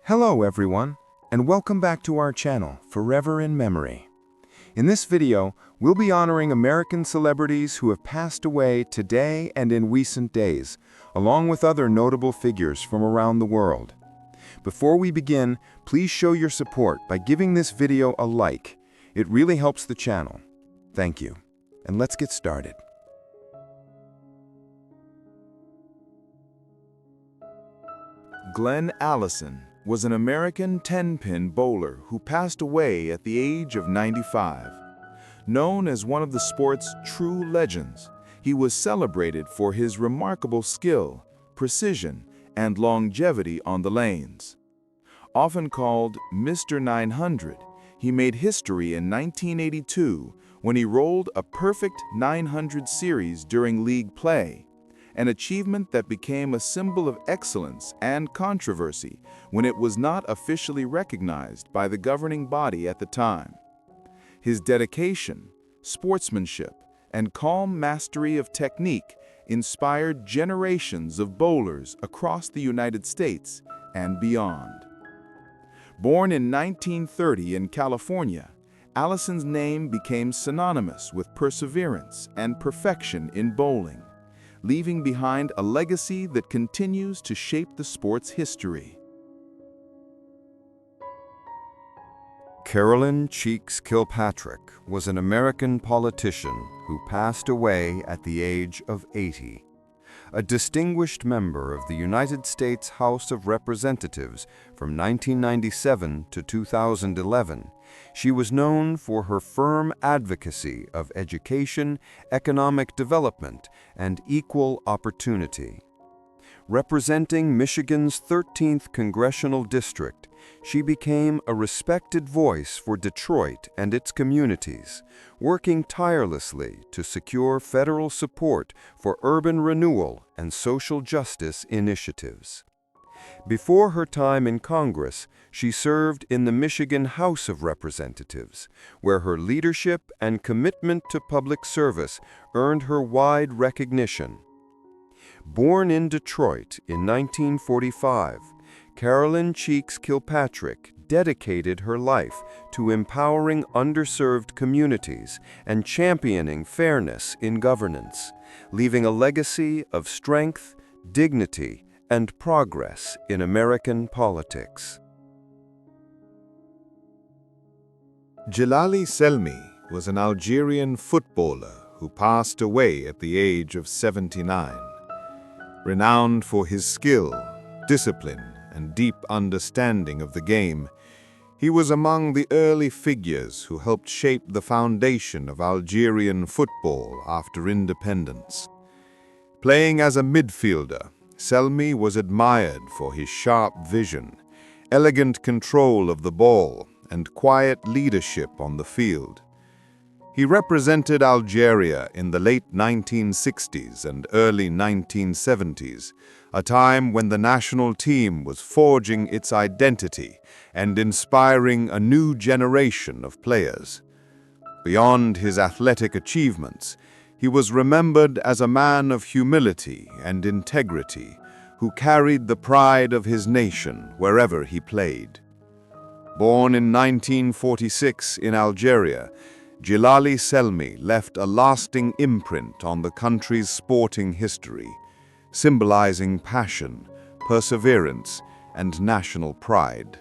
Hello everyone, and welcome back to our channel, Forever in Memory. In this video, we'll be honoring American celebrities who have passed away today and in recent days, along with other notable figures from around the world. Before we begin, please show your support by giving this video a like. It really helps the channel. Thank you. And let's get started. Glenn Allison was an American 10-pin bowler who passed away at the age of 95. Known as one of the sport's true legends, he was celebrated for his remarkable skill, precision, and longevity on the lanes. Often called Mr. 900, he made history in 1982 when he rolled a perfect 900 series during league play, an achievement that became a symbol of excellence and controversy when it was not officially recognized by the governing body at the time. His dedication, sportsmanship, and calm mastery of technique inspired generations of bowlers across the United States and beyond. Born in 1930 in California, Allison's name became synonymous with perseverance and perfection in bowling, leaving behind a legacy that continues to shape the sport's history. Carolyn Cheeks Kilpatrick was an American politician who passed away at the age of 80. A distinguished member of the United States House of Representatives from 1997 to 2011, she was known for her firm advocacy of education, economic development, and equal opportunity. Representing Michigan's 13th Congressional District, she became a respected voice for Detroit and its communities, working tirelessly to secure federal support for urban renewal and social justice initiatives. Before her time in Congress, she served in the Michigan House of Representatives, where her leadership and commitment to public service earned her wide recognition. Born in Detroit in 1945, Carolyn Cheeks Kilpatrick dedicated her life to empowering underserved communities and championing fairness in governance, leaving a legacy of strength, dignity, and progress in American politics. Djilali Selmi was an Algerian footballer who passed away at the age of 79. Renowned for his skill, discipline, and deep understanding of the game, he was among the early figures who helped shape the foundation of Algerian football after independence. Playing as a midfielder, Selmi was admired for his sharp vision, elegant control of the ball, and quiet leadership on the field. He represented Algeria in the late 1960s and early 1970s, a time when the national team was forging its identity and inspiring a new generation of players. Beyond his athletic achievements, he was remembered as a man of humility and integrity who carried the pride of his nation wherever he played. Born in 1946 in Algeria, Djilali Selmi left a lasting imprint on the country's sporting history, symbolizing passion, perseverance, and national pride.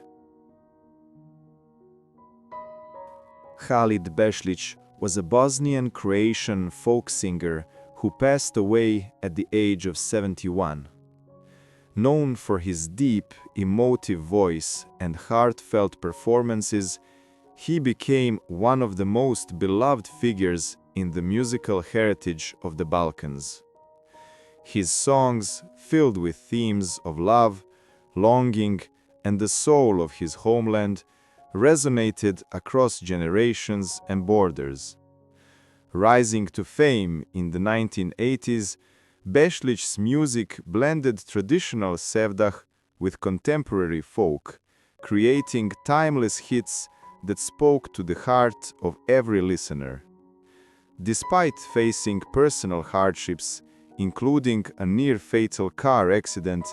Khalid Bešlić was a Bosnian-Croatian folk singer who passed away at the age of 71. Known for his deep, emotive voice and heartfelt performances, he became one of the most beloved figures in the musical heritage of the Balkans. His songs, filled with themes of love, longing, and the soul of his homeland, resonated across generations and borders. Rising to fame in the 1980s, Bešlić's music blended traditional sevdah with contemporary folk, creating timeless hits that spoke to the heart of every listener. Despite facing personal hardships, including a near-fatal car accident,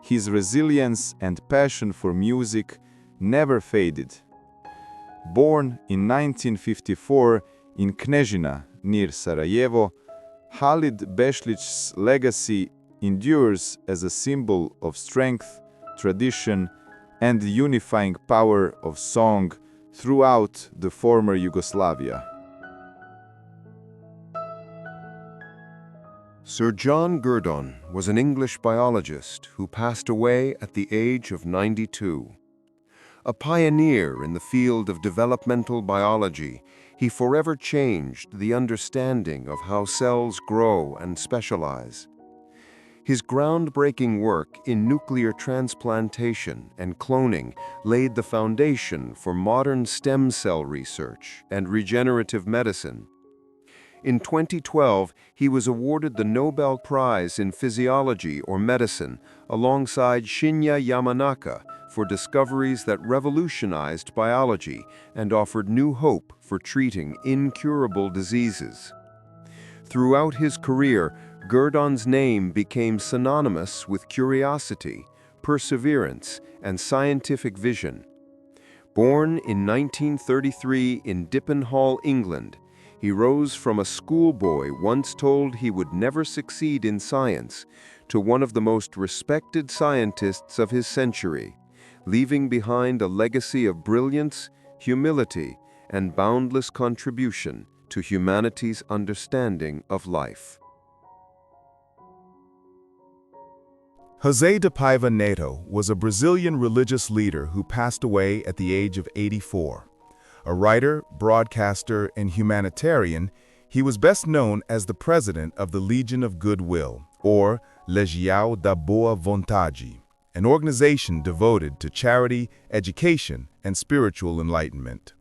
his resilience and passion for music never faded. Born in 1954 in Knežina, near Sarajevo, Halid Bešlić's legacy endures as a symbol of strength, tradition, and the unifying power of song throughout the former Yugoslavia. Sir John Gurdon was an English biologist who passed away at the age of 92. A pioneer in the field of developmental biology, he forever changed the understanding of how cells grow and specialize. His groundbreaking work in nuclear transplantation and cloning laid the foundation for modern stem cell research and regenerative medicine. In 2012, he was awarded the Nobel Prize in Physiology or Medicine alongside Shinya Yamanaka for discoveries that revolutionized biology and offered new hope for treating incurable diseases. Throughout his career, Gurdon's name became synonymous with curiosity, perseverance, and scientific vision. Born in 1933 in Dippenhall, England, he rose from a schoolboy once told he would never succeed in science to one of the most respected scientists of his century, leaving behind a legacy of brilliance, humility, and boundless contribution to humanity's understanding of life. José de Paiva Neto was a Brazilian religious leader who passed away at the age of 84. A writer, broadcaster, and humanitarian, he was best known as the president of the Legion of Goodwill, or Legião da Boa Vontade, an organization devoted to charity, education, and spiritual enlightenment.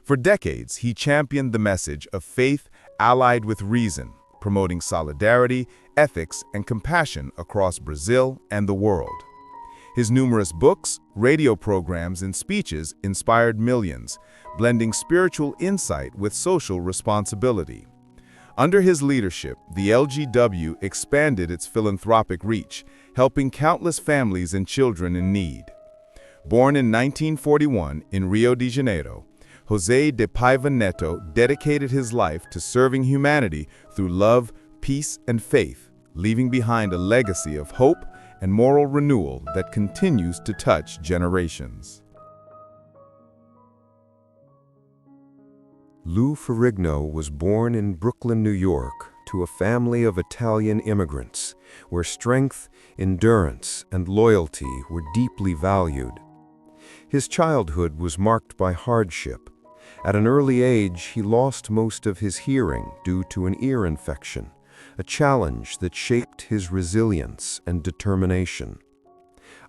For decades, he championed the message of faith allied with reason, promoting solidarity, ethics, and compassion across Brazil and the world. His numerous books, radio programs, and speeches inspired millions, blending spiritual insight with social responsibility. Under his leadership, the LGW expanded its philanthropic reach, helping countless families and children in need. Born in 1941 in Rio de Janeiro, José de Paiva Neto dedicated his life to serving humanity through love, peace, and faith, leaving behind a legacy of hope and moral renewal that continues to touch generations. Lou Ferrigno was born in Brooklyn, New York, to a family of Italian immigrants, where strength, endurance, and loyalty were deeply valued. His childhood was marked by hardship. At an early age, he lost most of his hearing due to an ear infection, a challenge that shaped his resilience and determination.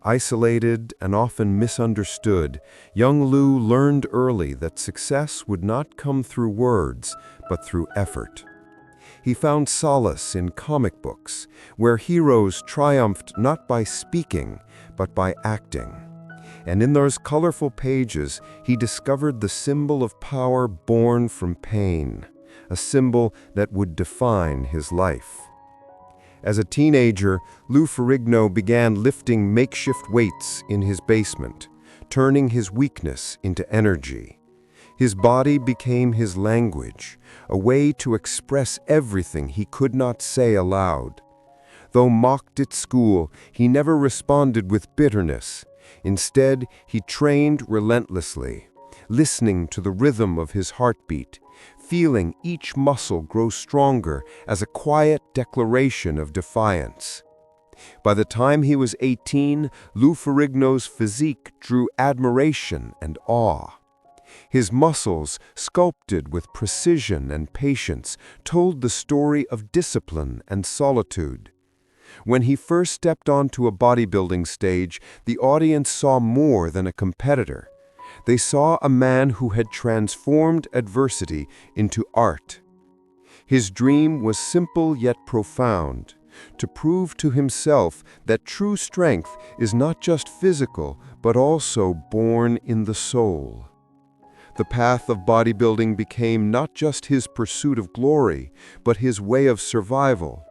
Isolated and often misunderstood, young Lou learned early that success would not come through words, but through effort. He found solace in comic books, where heroes triumphed not by speaking, but by acting. And in those colorful pages, he discovered the symbol of power born from pain, a symbol that would define his life. As a teenager, Lou Ferrigno began lifting makeshift weights in his basement, turning his weakness into energy. His body became his language, a way to express everything he could not say aloud. Though mocked at school, he never responded with bitterness. Instead, he trained relentlessly, listening to the rhythm of his heartbeat, feeling each muscle grow stronger as a quiet declaration of defiance. By the time he was 18, Lou Ferrigno's physique drew admiration and awe. His muscles, sculpted with precision and patience, told the story of discipline and solitude. When he first stepped onto a bodybuilding stage, the audience saw more than a competitor. They saw a man who had transformed adversity into art. His dream was simple yet profound, to prove to himself that true strength is not just physical, but also born in the soul. The path of bodybuilding became not just his pursuit of glory, but his way of survival.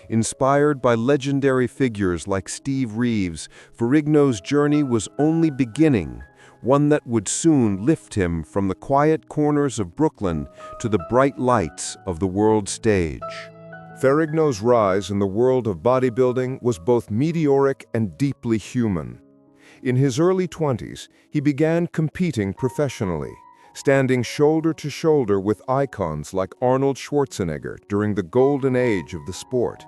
Inspired by legendary figures like Steve Reeves, Ferrigno's journey was only beginning, one that would soon lift him from the quiet corners of Brooklyn to the bright lights of the world stage. Ferrigno's rise in the world of bodybuilding was both meteoric and deeply human. In his early 20s, he began competing professionally, standing shoulder to shoulder with icons like Arnold Schwarzenegger during the golden age of the sport.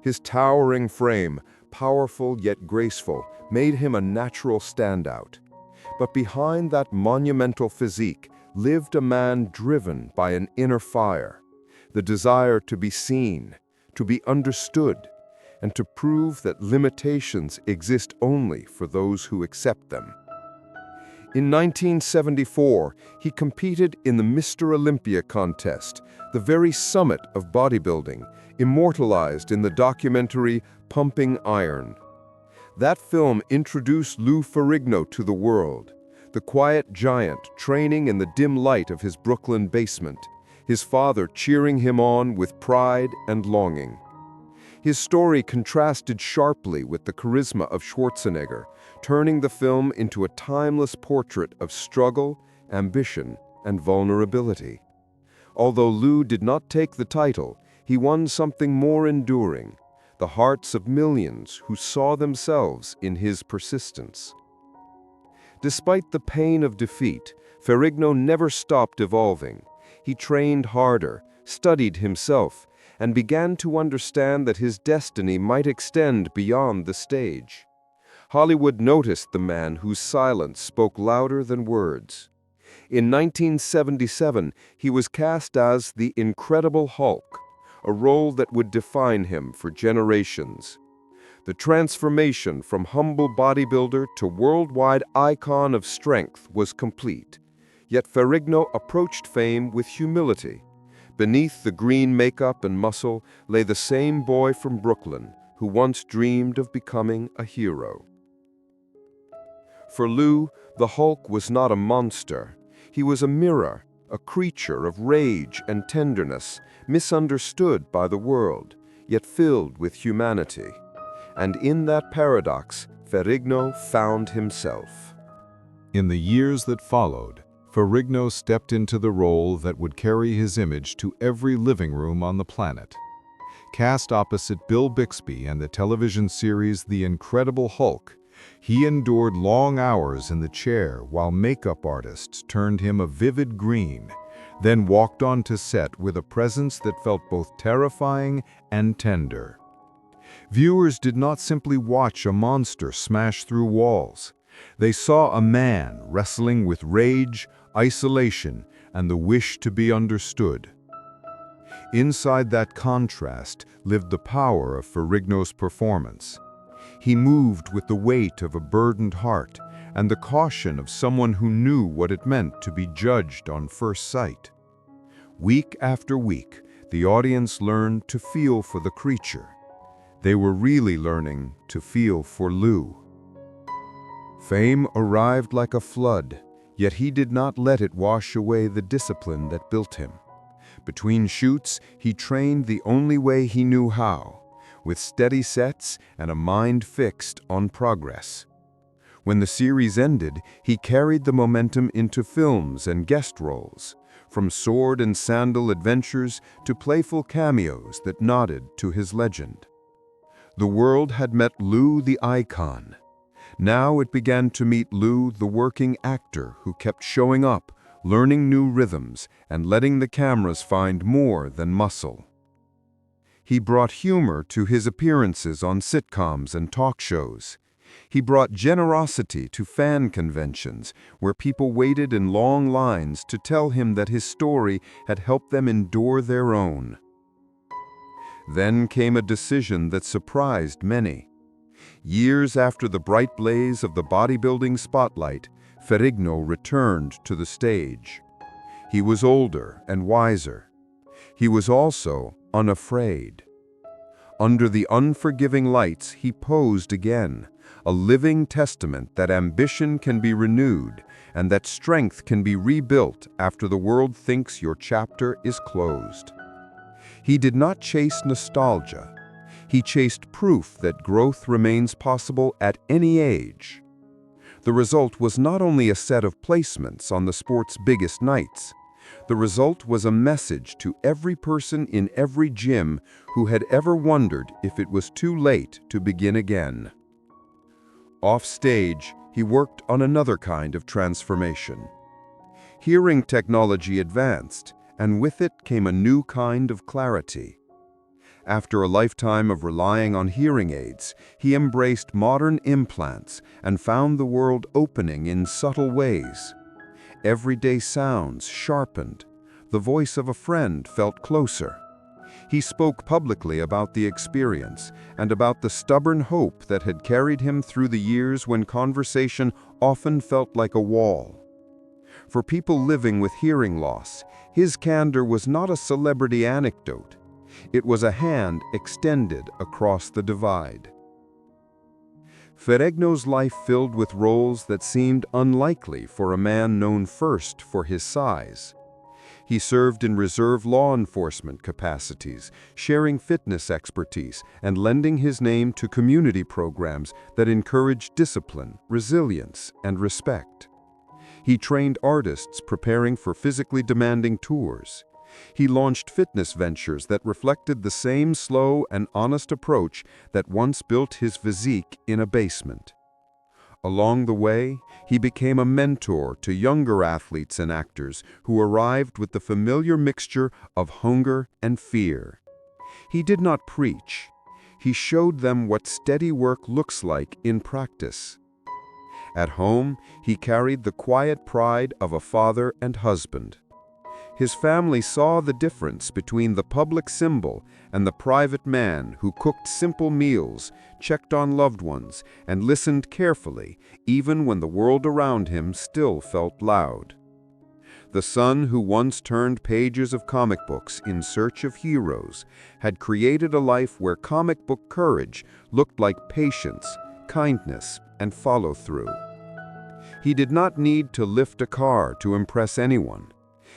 His towering frame, powerful yet graceful, made him a natural standout. But behind that monumental physique lived a man driven by an inner fire, the desire to be seen, to be understood, and to prove that limitations exist only for those who accept them. In 1974, he competed in the Mr. Olympia contest, the very summit of bodybuilding, immortalized in the documentary Pumping Iron. That film introduced Lou Ferrigno to the world, the quiet giant training in the dim light of his Brooklyn basement, his father cheering him on with pride and longing. His story contrasted sharply with the charisma of Schwarzenegger, turning the film into a timeless portrait of struggle, ambition, and vulnerability. Although Lou did not take the title, he won something more enduring, the hearts of millions who saw themselves in his persistence. Despite the pain of defeat, Ferrigno never stopped evolving. He trained harder, studied himself, and began to understand that his destiny might extend beyond the stage. Hollywood noticed the man whose silence spoke louder than words. In 1977, he was cast as the Incredible Hulk, a role that would define him for generations. The transformation from humble bodybuilder to worldwide icon of strength was complete, yet Ferrigno approached fame with humility. Beneath the green makeup and muscle lay the same boy from Brooklyn who once dreamed of becoming a hero. For Lou, the Hulk was not a monster. He was a mirror, a creature of rage and tenderness, misunderstood by the world, yet filled with humanity. And in that paradox, Ferrigno found himself. In the years that followed, Ferrigno stepped into the role that would carry his image to every living room on the planet. Cast opposite Bill Bixby and the television series The Incredible Hulk, he endured long hours in the chair while makeup artists turned him a vivid green, then walked onto set with a presence that felt both terrifying and tender. Viewers did not simply watch a monster smash through walls. They saw a man wrestling with rage, isolation, and the wish to be understood. Inside that contrast lived the power of Ferrigno's performance. He moved with the weight of a burdened heart and the caution of someone who knew what it meant to be judged on first sight. Week after week, the audience learned to feel for the creature. They were really learning to feel for Lou. Fame arrived like a flood, yet he did not let it wash away the discipline that built him. Between shoots, he trained the only way he knew how, with steady sets and a mind fixed on progress. When the series ended, he carried the momentum into films and guest roles, from sword and sandal adventures to playful cameos that nodded to his legend. The world had met Lou the icon. Now it began to meet Lou the working actor who kept showing up, learning new rhythms, and letting the cameras find more than muscle. He brought humor to his appearances on sitcoms and talk shows. He brought generosity to fan conventions, where people waited in long lines to tell him that his story had helped them endure their own. Then came a decision that surprised many. Years after the bright blaze of the bodybuilding spotlight, Ferrigno returned to the stage. He was older and wiser. He was also unafraid. Under the unforgiving lights, he posed again, a living testament that ambition can be renewed and that strength can be rebuilt after the world thinks your chapter is closed. He did not chase nostalgia. He chased proof that growth remains possible at any age. The result was not only a set of placements on the sport's biggest nights. The result was a message to every person in every gym who had ever wondered if it was too late to begin again. Off stage, he worked on another kind of transformation. Hearing technology advanced, and with it came a new kind of clarity. After a lifetime of relying on hearing aids, he embraced modern implants and found the world opening in subtle ways. Everyday sounds sharpened. The voice of a friend felt closer. He spoke publicly about the experience and about the stubborn hope that had carried him through the years when conversation often felt like a wall. For people living with hearing loss, his candor was not a celebrity anecdote. It was a hand extended across the divide. Ferrigno's life filled with roles that seemed unlikely for a man known first for his size. He served in reserve law enforcement capacities, sharing fitness expertise and lending his name to community programs that encouraged discipline, resilience, and respect. He trained artists preparing for physically demanding tours. He launched fitness ventures that reflected the same slow and honest approach that once built his physique in a basement. Along the way, he became a mentor to younger athletes and actors who arrived with the familiar mixture of hunger and fear. He did not preach. He showed them what steady work looks like in practice. At home, he carried the quiet pride of a father and husband. His family saw the difference between the public symbol and the private man who cooked simple meals, checked on loved ones, and listened carefully, even when the world around him still felt loud. The son who once turned pages of comic books in search of heroes had created a life where comic book courage looked like patience, kindness, and follow-through. He did not need to lift a car to impress anyone.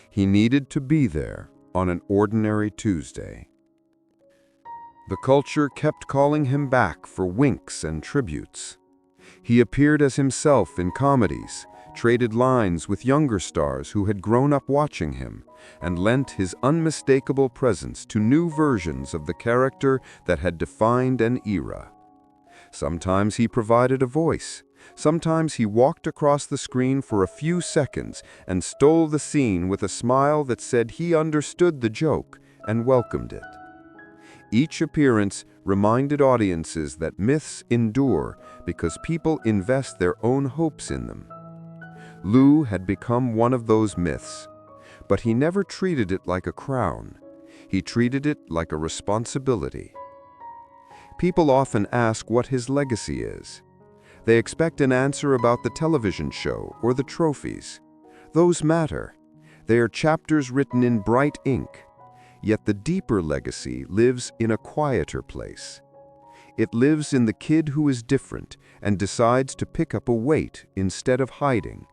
He needed to be there on an ordinary Tuesday. The culture kept calling him back for winks and tributes. He appeared as himself in comedies, traded lines with younger stars who had grown up watching him, and lent his unmistakable presence to new versions of the character that had defined an era. Sometimes he provided a voice. Sometimes he walked across the screen for a few seconds and stole the scene with a smile that said he understood the joke and welcomed it. Each appearance reminded audiences that myths endure because people invest their own hopes in them. Lou had become one of those myths, but he never treated it like a crown. He treated it like a responsibility. People often ask what his legacy is. They expect an answer about the television show or the trophies. Those matter. They are chapters written in bright ink. Yet the deeper legacy lives in a quieter place. It lives in the kid who is different and decides to pick up a weight instead of hiding.